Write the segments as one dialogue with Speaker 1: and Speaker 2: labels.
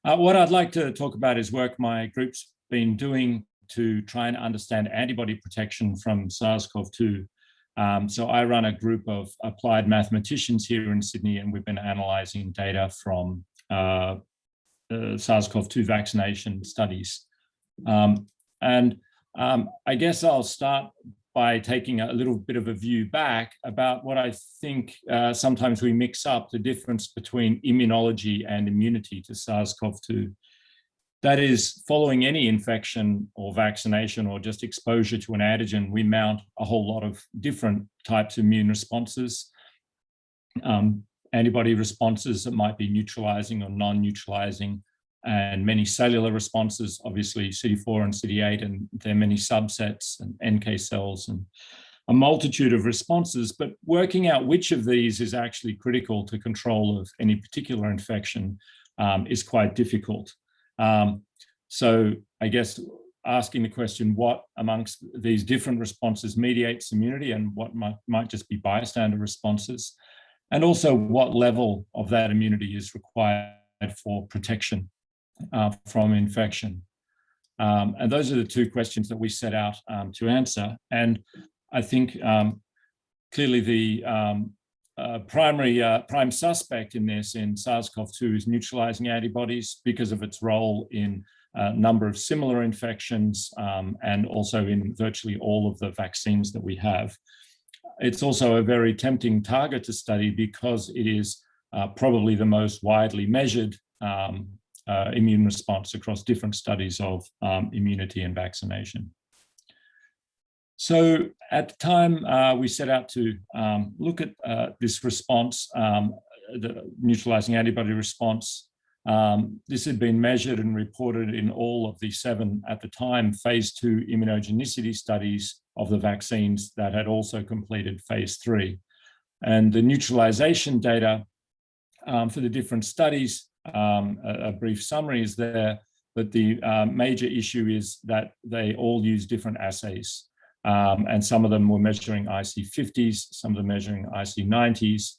Speaker 1: What I'd like to talk about is work my group's been doing to try and understand antibody protection from SARS-CoV-2. So I run a group of applied mathematicians here in Sydney, and we've been analysing data from SARS-CoV-2 vaccination studies. I guess I'll start by taking a little bit of a view back about what I think sometimes we mix up the difference between immunology and immunity to SARS-CoV-2. That is, following any infection or vaccination or just exposure to an antigen, we mount a whole lot of different types of immune responses. Antibody responses that might be neutralizing or non-neutralizing, and many cellular responses, obviously CD4 and CD8, and there are many subsets and NK cells and a multitude of responses, but working out which of these is actually critical to control of any particular infection is quite difficult. So I guess asking the question, what amongst these different responses mediates immunity and what might just be bystander responses, and also what level of that immunity is required for protection from infection. And those are the two questions that we set out to answer. And I think clearly the prime suspect in this, in SARS-CoV-2, is neutralizing antibodies because of its role in a number of similar infections and also in virtually all of the vaccines that we have. It's also a very tempting target to study because it is probably the most widely measured immune response across different studies of immunity and vaccination. So at the time we set out to look at this response, the neutralizing antibody response. This had been measured and reported in all of the 7, at the time, phase 2 immunogenicity studies of the vaccines that had also completed phase 3. And the neutralization data for the different studies, a brief summary is there, but the major issue is that they all use different assays. And some of them were measuring IC50s, some of them measuring IC90s.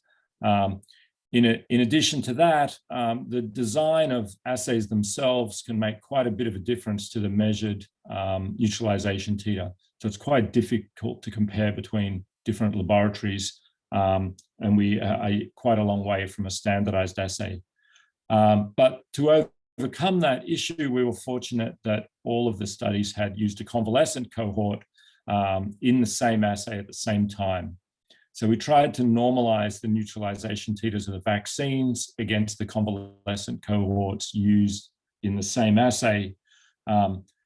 Speaker 1: In addition to that, the design of assays themselves can make quite a bit of a difference to the measured neutralization titer. So it's quite difficult to compare between different laboratories, and we are quite a long way from a standardized assay. But to overcome that issue, we were fortunate that all of the studies had used a convalescent cohort in the same assay at the same time. So we tried to normalize the neutralization titers of the vaccines against the convalescent cohorts used in the same assay,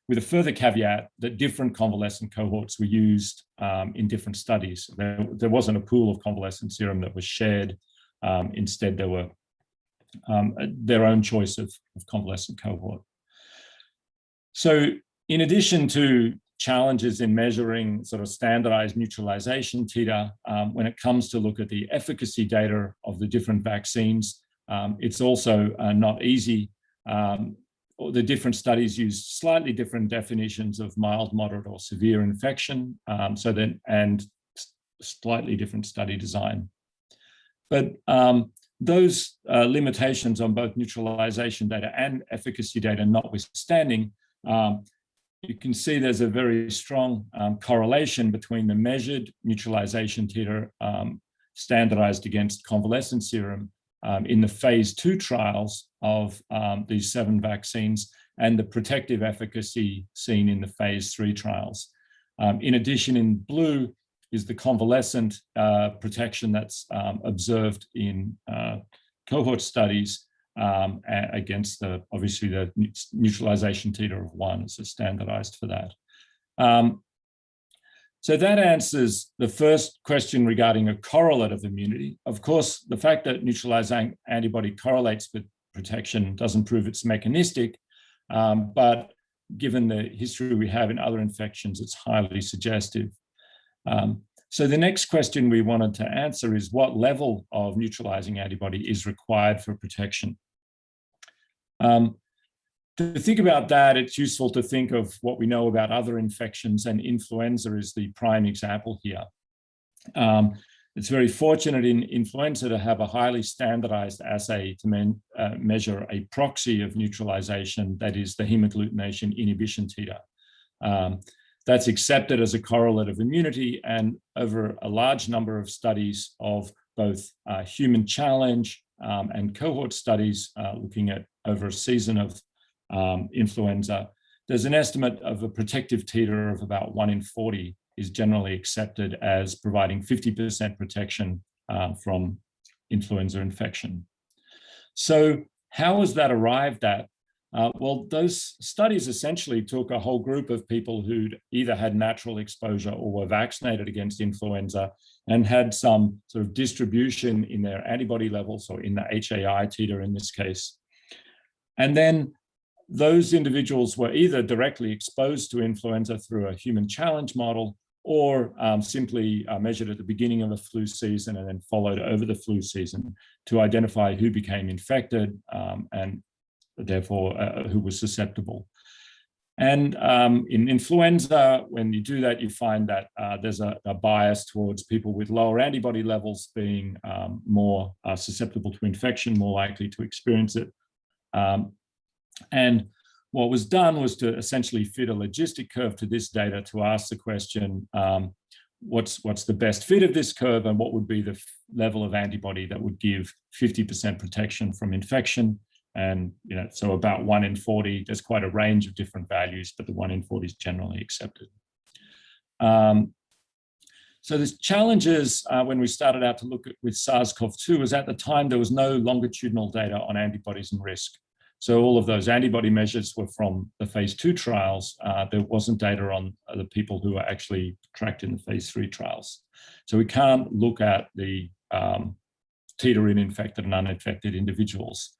Speaker 1: with a further caveat that different convalescent cohorts were used in different studies. There wasn't a pool of convalescent serum that was shared. Instead, there were their own choice of convalescent cohort. So in addition to challenges in measuring sort of standardized neutralization titer, when it comes to look at the efficacy data of the different vaccines, it's also not easy. The different studies use slightly different definitions of mild, moderate, or severe infection, and slightly different study design. But those limitations on both neutralization data and efficacy data notwithstanding, you can see there's a very strong correlation between the measured neutralization titer standardized against convalescent serum in the phase 2 trials of these 7 vaccines and the protective efficacy seen in the phase 3 trials. In addition, in blue is the convalescent protection that's observed in cohort studies against obviously the neutralization titer of 1 is standardized for that. So that answers the first question regarding a correlate of immunity. Of course, the fact that neutralizing antibody correlates with protection doesn't prove it's mechanistic, but given the history we have in other infections, it's highly suggestive. So the next question we wanted to answer is what level of neutralizing antibody is required for protection? To think about that, it's useful to think of what we know about other infections, and influenza is the prime example here. It's very fortunate in influenza to have a highly standardized assay to measure a proxy of neutralization, that is the hemagglutination inhibition titer. That's accepted as a correlate of immunity, and over a large number of studies of both human challenge and cohort studies looking at over a season of influenza, there's an estimate of a protective titer of about 1 in 40 is generally accepted as providing 50% protection from influenza infection. So how was that arrived at? Well, those studies essentially took a whole group of people who'd either had natural exposure or were vaccinated against influenza and had some sort of distribution in their antibody levels, or in the HAI titer in this case. And then those individuals were either directly exposed to influenza through a human challenge model, or simply measured at the beginning of the flu season and then followed over the flu season to identify who became infected and therefore who was susceptible. And in influenza, when you do that, you find that there's a bias towards people with lower antibody levels being more susceptible to infection, more likely to experience it. And what was done was to essentially fit a logistic curve to this data to ask the question, what's the best fit of this curve, and what would be the level of antibody that would give 50% protection from infection? And so about 1 in 40, there's quite a range of different values, but the 1 in 40 is generally accepted. So there's challenges when we started out to look at with SARS-CoV-2 was at the time there was no longitudinal data on antibodies and risk. So all of those antibody measures were from the phase 2 trials. There wasn't data on the people who were actually tracked in the phase 3 trials. So we can't look at the titer in infected and uninfected individuals.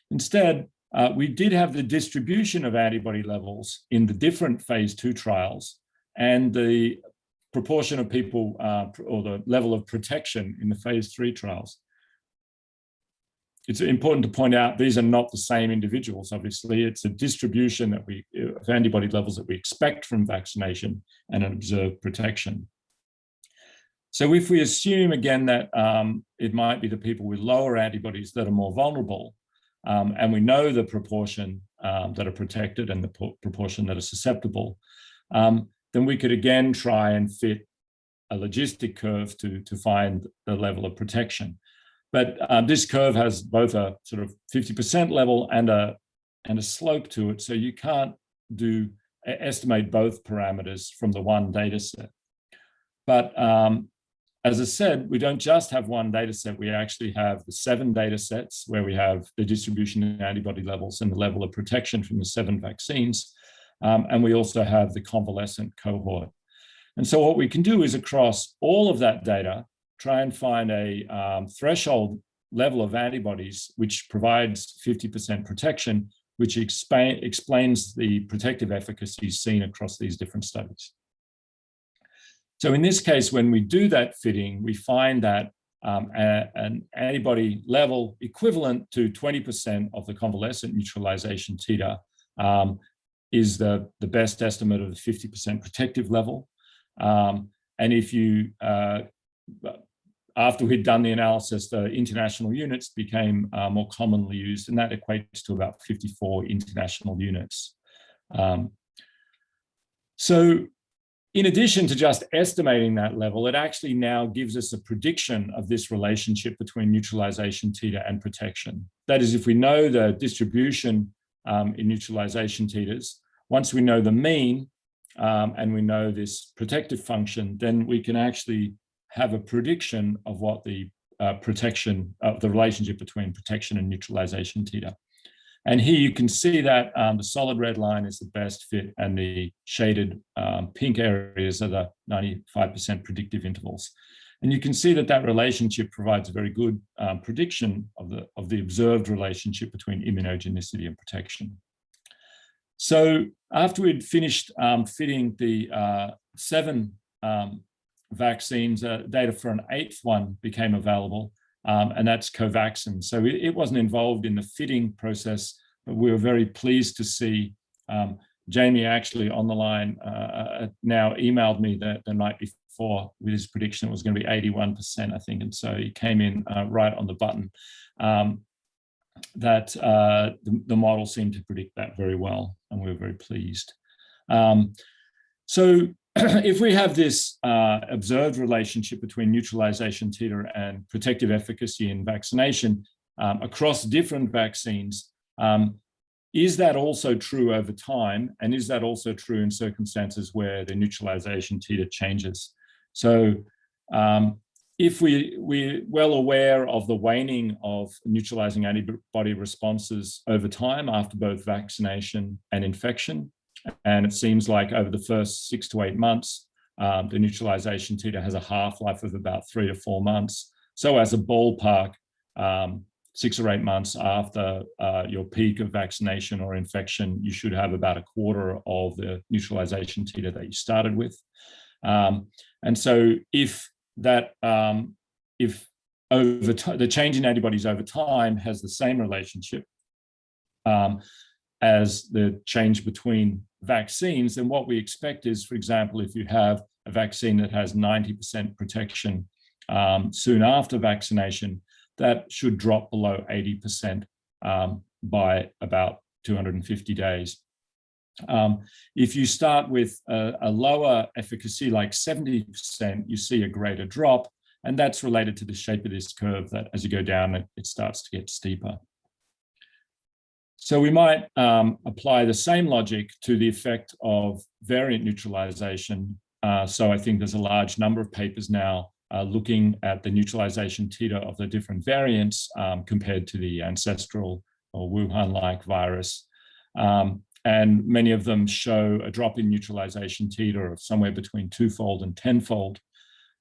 Speaker 1: Instead, we did have the distribution of antibody levels in the different phase 2 trials, and the proportion of people or the level of protection in the phase 3 trials. It's important to point out these are not the same individuals, obviously. It's a distribution that of antibody levels that we expect from vaccination and an observed protection. So if we assume again that it might be the people with lower antibodies that are more vulnerable, and we know the proportion that are protected and the proportion that are susceptible, then we could again try and fit a logistic curve to find the level of protection. But this curve has both a sort of 50% level and a slope to it, so you can't estimate both parameters from the one data set. But as I said, we don't just have one data set, we actually have the 7 data sets where we have the distribution in antibody levels and the level of protection from the 7 vaccines. And we also have the convalescent cohort. And so what we can do is across all of that data, try and find a threshold level of antibodies which provides 50% protection, which explains the protective efficacy seen across these different studies. So in this case, when we do that fitting, we find that an antibody level equivalent to 20% of the convalescent neutralization titer is the best estimate of the 50% protective level. And if you after we'd done the analysis, the international units became more commonly used, and that equates to about 54 international units. So in addition to just estimating that level, it actually now gives us a prediction of this relationship between neutralization titer and protection. That is, if we know the distribution in neutralization titers, once we know the mean and we know this protective function, then we can actually have a prediction of what the protection of the relationship between protection and neutralization titer. And here you can see that the solid red line is the best fit, and the shaded pink areas are the 95% predictive intervals. And you can see that that relationship provides a very good prediction of the observed relationship between immunogenicity and protection. So after we'd finished fitting the 7 vaccines, data for an 8th one became available, and that's Covaxin. So it wasn't involved in the fitting process, but we were very pleased to see Jamie actually on the line now emailed me that there might be before with his prediction it was going to be 81%, I think. And so he came in right on the button. That the model seemed to predict that very well, and we were very pleased. So if we have this observed relationship between neutralization titer and protective efficacy in vaccination across different vaccines, is that also true over time? And is that also true in circumstances where the neutralization titer changes? So if we're well aware of the waning of neutralizing antibody responses over time after both vaccination and infection, and it seems like over the first 6 to 8 months, the neutralization titer has a half-life of about 3 to 4 months. So as a ballpark, 6 or 8 months after your peak of vaccination or infection, you should have about a quarter of the neutralization titer that you started with. And so if that, if over the change in antibodies over time has the same relationship as the change between vaccines, then what we expect is, for example, if you have a vaccine that has 90% protection soon after vaccination, that should drop below 80% by about 250 days. If you start with a lower efficacy, like 70%, you see a greater drop, and that's related to the shape of this curve that as you go down, it starts to get steeper. So we might apply the same logic to the effect of variant neutralization. So I think there's a large number of papers now looking at the neutralization titer of the different variants compared to the ancestral or Wuhan-like virus. And many of them show a drop in neutralization titer of somewhere between 2-fold and 10-fold.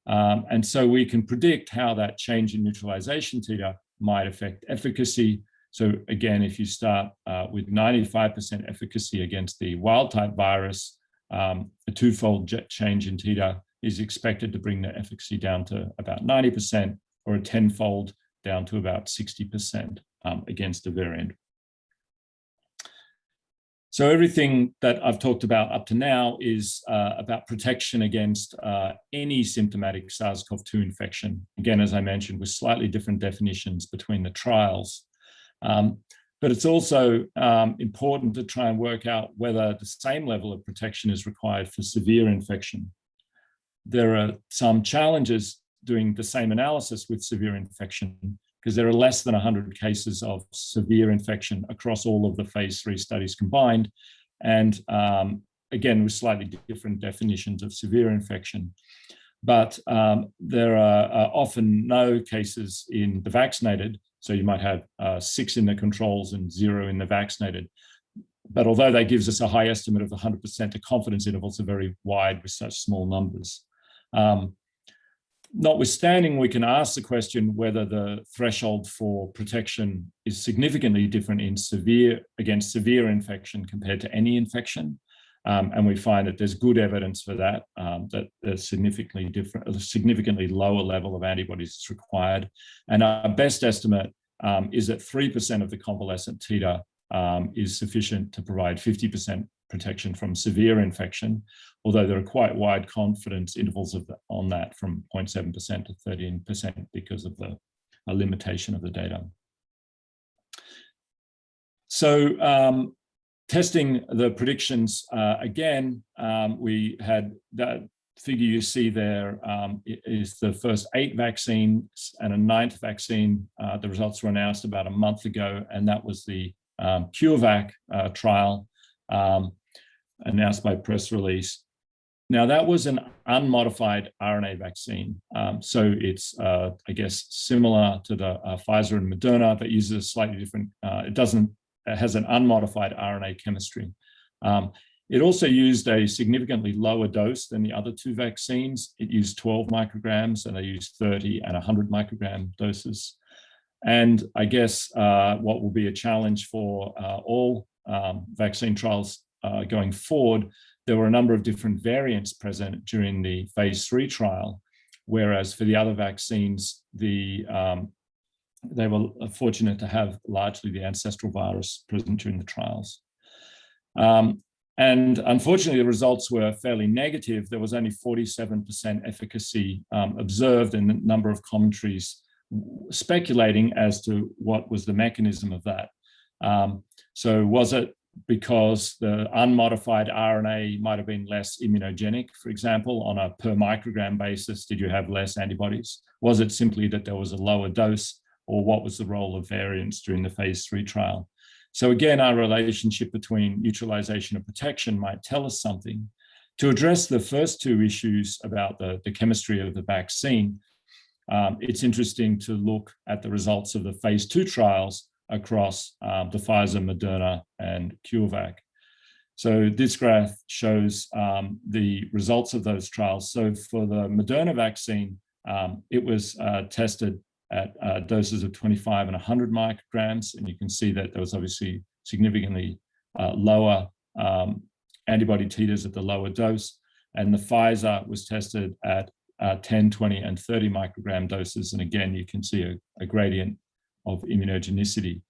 Speaker 1: And so we can predict how that change in neutralization titer might affect efficacy. So again, if you start with 95% efficacy against the wild-type virus, a 2-fold change in titer is expected to bring the efficacy down to about 90%, or a 10-fold down to about 60% against a variant. So everything that I've talked about up to now is about protection against any symptomatic SARS-CoV-2 infection. Again, as I mentioned, with slightly different definitions between the trials. But it's also important to try and work out whether the same level of protection is required for severe infection. There are some challenges doing the same analysis with severe infection, because there are less than 100 cases of severe infection across all of the phase 3 studies combined. And again, with slightly different definitions of severe infection. But there are often no cases in the vaccinated. So you might have 6 in the controls and 0 in the vaccinated. But although that gives us a high estimate of 100%, the confidence intervals are very wide with such small numbers. Notwithstanding, we can ask the question whether the threshold for protection is significantly different in against severe infection compared to any infection. And we find that there's good evidence for that, that there's a significantly lower level of antibodies is required. And our best estimate is that 3% of the convalescent titer is sufficient to provide 50% protection from severe infection, although there are quite wide confidence intervals on that, from 0.7% to 13% because of the limitation of the data. So testing the predictions again, we had that figure you see there is the first 8 vaccines and a 9th vaccine. The results were announced about a month ago, and that was the CureVac trial announced by press release. Now, that was an unmodified RNA vaccine. So it's, I guess, similar to the Pfizer and Moderna, but uses a slightly different, it has an unmodified RNA chemistry. It also used a significantly lower dose than the other 2 vaccines. It used 12 micrograms, and they used 30 and 100 microgram doses. And I guess what will be a challenge for all vaccine trials going forward, there were a number of different variants present during the phase 3 trial, whereas for the other vaccines, they were fortunate to have largely the ancestral virus present during the trials. And unfortunately, the results were fairly negative. There was only 47% efficacy observed, and a number of commentaries speculating as to what was the mechanism of that. So was it because the unmodified RNA might have been less immunogenic, for example, on a per microgram basis? Did you have less antibodies? Was it simply that there was a lower dose, or what was the role of variants during the phase 3 trial? So again, our relationship between neutralization and protection might tell us something. To address the first two issues about the chemistry of the vaccine, it's interesting to look at the results of the phase 2 trials across the Pfizer, Moderna, and CureVac. So this graph shows the results of those trials. So for the Moderna vaccine, it was tested at doses of 25 and 100 micrograms, and you can see that there was obviously significantly lower antibody titers at the lower dose, and the Pfizer was tested at 10, 20, and 30 microgram doses, and again, you can see a gradient of immunogenicity.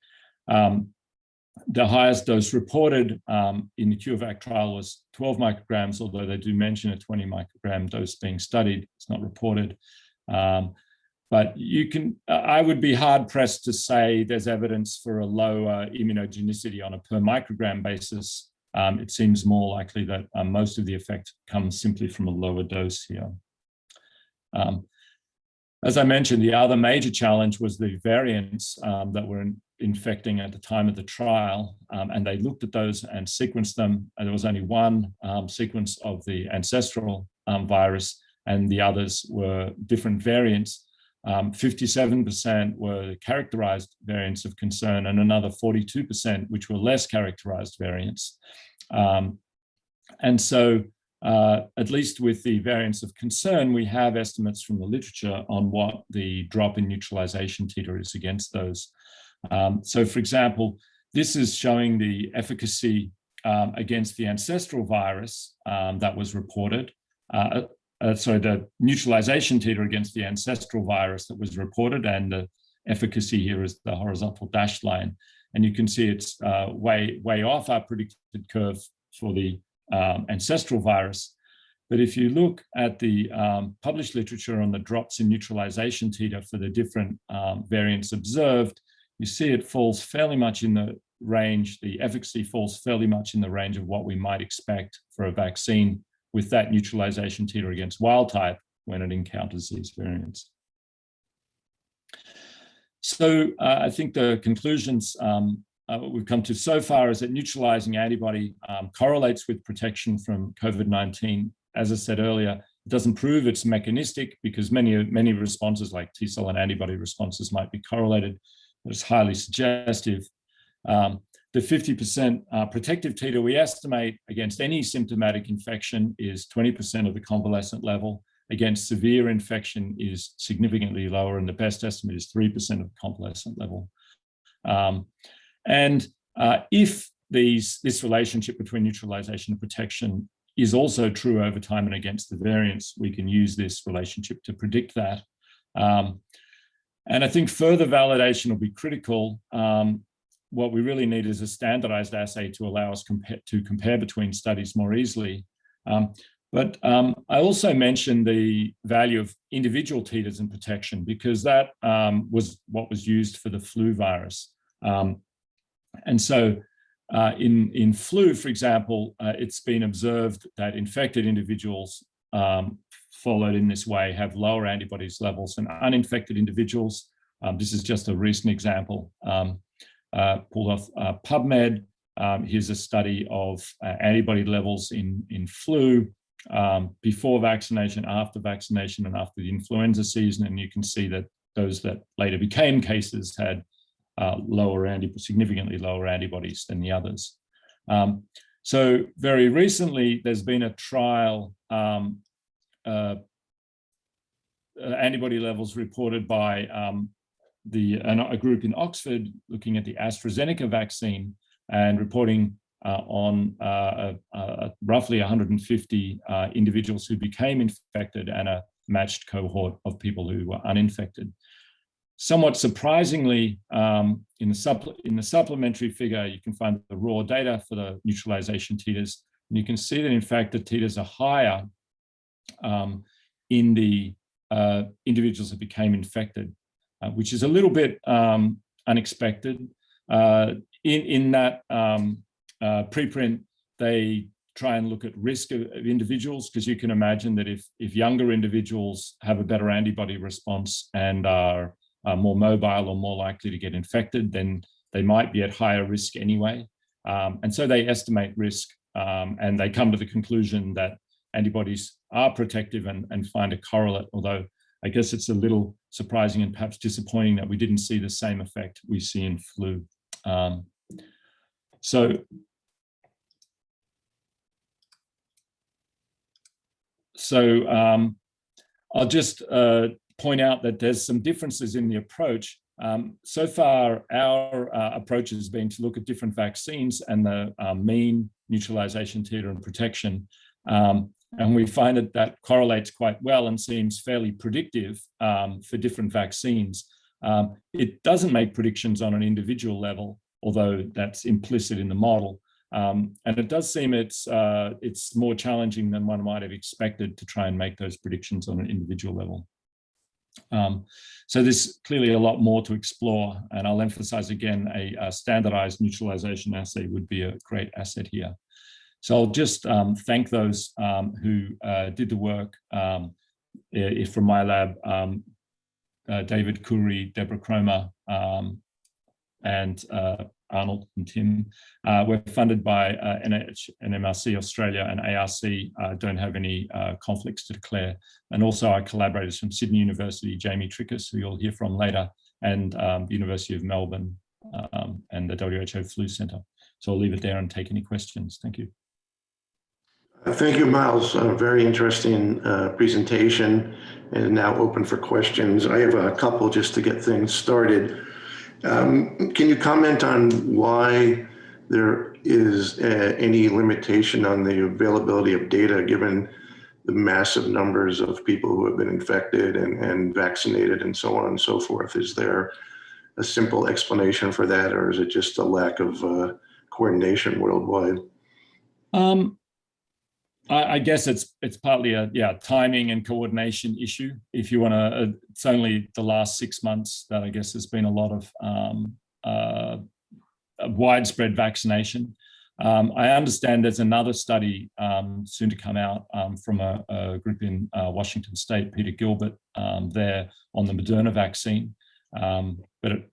Speaker 1: The highest dose reported in the CureVac trial was 12 micrograms, although they do mention a 20 microgram dose being studied. It's not reported. But I would be hard pressed to say there's evidence for a lower immunogenicity on a per microgram basis. It seems more likely that most of the effect comes simply from a lower dose here. As I mentioned, the other major challenge was the variants that were infecting at the time of the trial, and they looked at those and sequenced them, and there was only one sequence of the ancestral virus, and the others were different variants. 57% were characterized variants of concern, and another 42% which were less characterized variants. And so at least with the variants of concern, we have estimates from the literature on what the drop in neutralization titer is against those. So for example, this is showing the efficacy against the ancestral virus that was reported. The neutralization titer against the ancestral virus that was reported, and the efficacy here is the horizontal dashed line. And you can see it's way off our predicted curve for the ancestral virus. But if you look at the published literature on the drops in neutralization titer for the different variants observed, you see it falls fairly much in the range, the efficacy falls fairly much in the range of what we might expect for a vaccine with that neutralization titer against wild type when it encounters these variants. So I think the conclusions we've come to so far is that neutralizing antibody correlates with protection from COVID-19. As I said earlier, it doesn't prove it's mechanistic because many responses like T cell and antibody responses might be correlated, but it's highly suggestive. The 50% protective titer we estimate against any symptomatic infection is 20% of the convalescent level. Against severe infection is significantly lower, and the best estimate is 3% of the convalescent level. If this relationship between neutralization and protection is also true over time and against the variants, we can use this relationship to predict that. And I think further validation will be critical. What we really need is a standardized assay to allow us to compare between studies more easily. But I also mentioned the value of individual titers and protection, because that was what was used for the flu virus. And so in flu, for example, it's been observed that infected individuals followed in this way have lower antibodies levels than uninfected individuals. This is just a recent example pulled off PubMed. Here's a study of antibody levels in flu before vaccination, after vaccination, and after the influenza season. And you can see that those that later became cases had significantly lower antibodies than the others. So very recently, there's been a trial, antibody levels reported by a group in Oxford looking at the AstraZeneca vaccine and reporting on roughly 150 individuals who became infected and a matched cohort of people who were uninfected. Somewhat surprisingly, in the supplementary figure, you can find the raw data for the neutralization titers. And you can see that, in fact, the titers are higher in the individuals that became infected, which is a little bit unexpected. In that preprint, they try and look at risk of individuals, because you can imagine that if younger individuals have a better antibody response and are more mobile or more likely to get infected, then they might be at higher risk anyway. And so they estimate risk, and they come to the conclusion that antibodies are protective and find a correlate, although I guess it's a little surprising and perhaps disappointing that we didn't see the same effect we see in flu. I'll just point out that there's some differences in the approach. So far, our approach has been to look at different vaccines and the mean neutralization titer and protection. And we find that correlates quite well and seems fairly predictive for different vaccines. It doesn't make predictions on an individual level, although that's implicit in the model. And it does seem it's more challenging than one might have expected to try and make those predictions on an individual level. So there's clearly a lot more to explore, and I'll emphasize again, a standardized neutralization assay would be a great asset here. So I'll just thank those who did the work from my lab, David Curry, Deborah Cromer, and Arnold and Tim. We're funded by NIH and MRC Australia, and ARC don't have any conflicts to declare. And also our collaborators from Sydney University, Jamie Trickus, who you'll hear from later, and the University of Melbourne and the WHO Flu Centre. So I'll leave it there and take any questions. Thank you.
Speaker 2: Thank you, Miles. Very interesting presentation, and now open for questions. I have a couple just to get things started. Can you comment on why there is any limitation on the availability of data given the massive numbers of people who have been infected and vaccinated and so on and so forth? Is there a simple explanation for that, or is it just a lack of coordination worldwide?
Speaker 1: I guess it's partly a timing and coordination issue. If you want to, it's only the last 6 months that I guess there's been a lot of widespread vaccination. I understand there's another study soon to come out from a group in Washington State, Peter Gilbert, there on the Moderna vaccine. But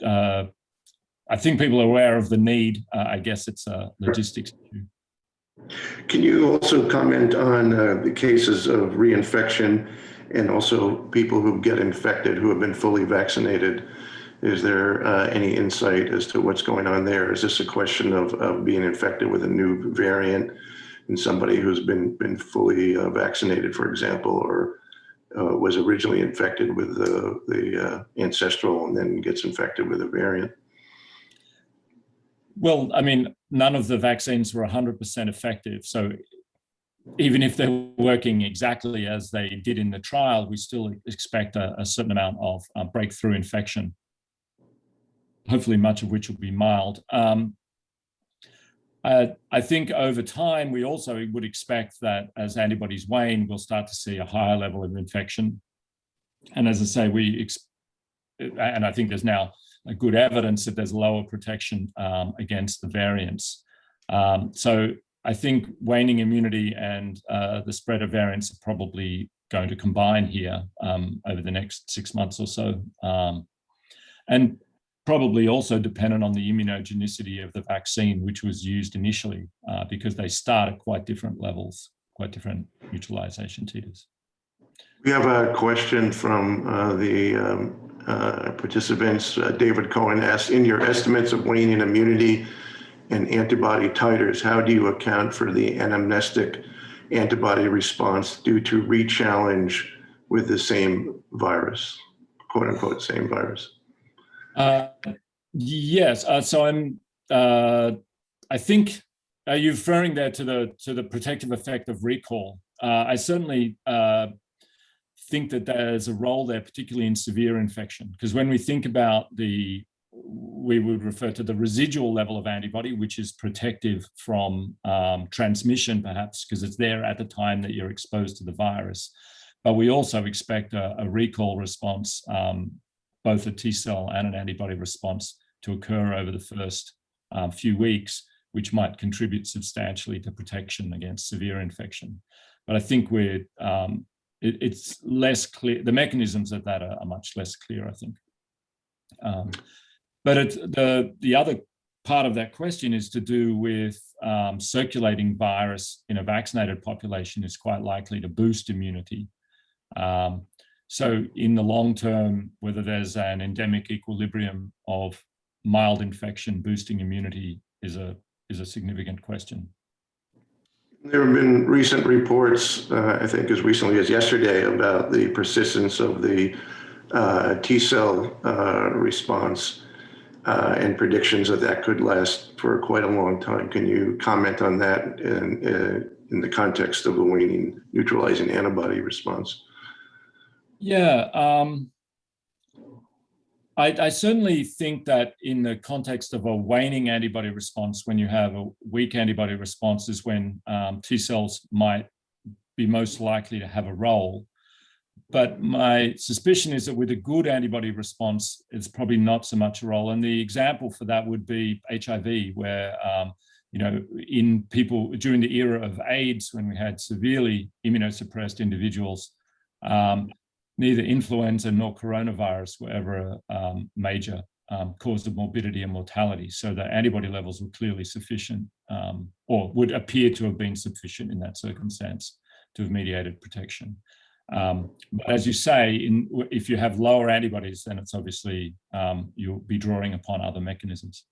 Speaker 1: I think people are aware of the need. I guess it's a logistics issue.
Speaker 2: Can you also comment on the cases of reinfection and also people who get infected who have been fully vaccinated? Is there any insight as to what's going on there? Is this a question of being infected with a new variant in somebody who's been fully vaccinated, for example, or was originally infected with the ancestral and then gets infected with a variant?
Speaker 1: Well, I mean, none of the vaccines were 100% effective. So even if they're working exactly as they did in the trial, we still expect a certain amount of breakthrough infection, hopefully much of which will be mild. I think over time, we also would expect that as antibodies wane, we'll start to see a higher level of infection. And as I say, and I think there's now a good evidence that there's lower protection against the variants. So I think waning immunity and the spread of variants are probably going to combine here over the next 6 months or so. And probably also dependent on the immunogenicity of the vaccine, which was used initially, because they start at quite different levels, quite different neutralization titers.
Speaker 2: We have a question from the participants. David Cohen asked, in your estimates of waning immunity and antibody titers, how do you account for the anamnestic antibody response due to re-challenge with the same virus, quote unquote, same virus?
Speaker 1: Yes, so I think you're referring there to the protective effect of recall. I certainly think that there's a role there, particularly in severe infection, because when we think about we would refer to the residual level of antibody, which is protective from transmission, perhaps, because it's there at the time that you're exposed to the virus. But we also expect a recall response, both a T cell and an antibody response, to occur over the first few weeks, which might contribute substantially to protection against severe infection. But I think it's less clear. The mechanisms of that are much less clear, I think. But the other part of that question is to do with circulating virus in a vaccinated population is quite likely to boost immunity. So in the long term, whether there's an endemic equilibrium of mild infection boosting immunity is a significant question.
Speaker 2: There have been recent reports, I think as recently as yesterday, about the persistence of the T cell response and predictions that could last for quite a long time. Can you comment on that in the context of the waning neutralizing antibody response?
Speaker 1: Yeah, I certainly think that in the context of a waning antibody response, when you have a weak antibody response, is when T cells might be most likely to have a role. But my suspicion is that with a good antibody response, it's probably not so much a role. And the example for that would be HIV, where in people during the era of AIDS, when we had severely immunosuppressed individuals, neither influenza nor coronavirus were ever a major cause of morbidity and mortality. So the antibody levels were clearly sufficient, or would appear to have been sufficient in that circumstance to have mediated protection. But as you say, if you have lower antibodies, then it's obviously you'll be drawing upon other mechanisms.